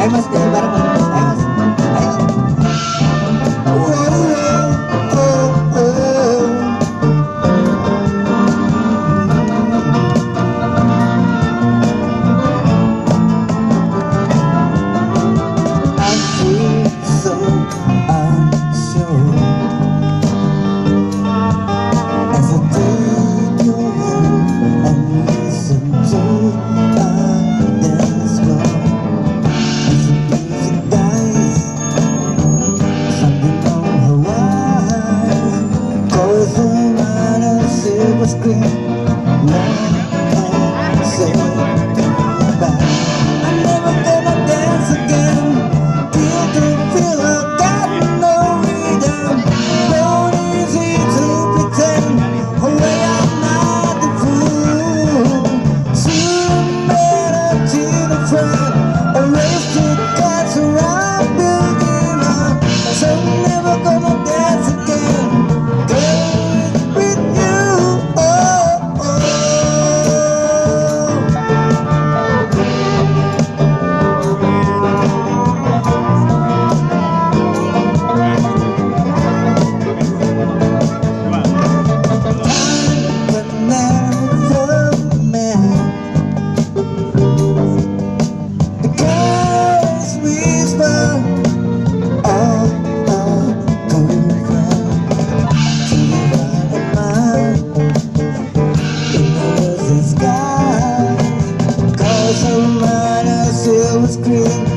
Ayo mas, nyanyi bareng mas. Ayo mas, ayo. I feel so unsure as I take your hand and listen to our dance floor. As the music dies, something on her eyes calls around a silver screen. Love and say goodbye. I'm never gonna dance again. Guilty feel I got no rhythm. Not easy to pretend. Oh, way I'm not the fool. Soon better to the front. Erase the cats around building up. So I'm never gonna dance again. Girl, with you. Oh, oh. Silver screen.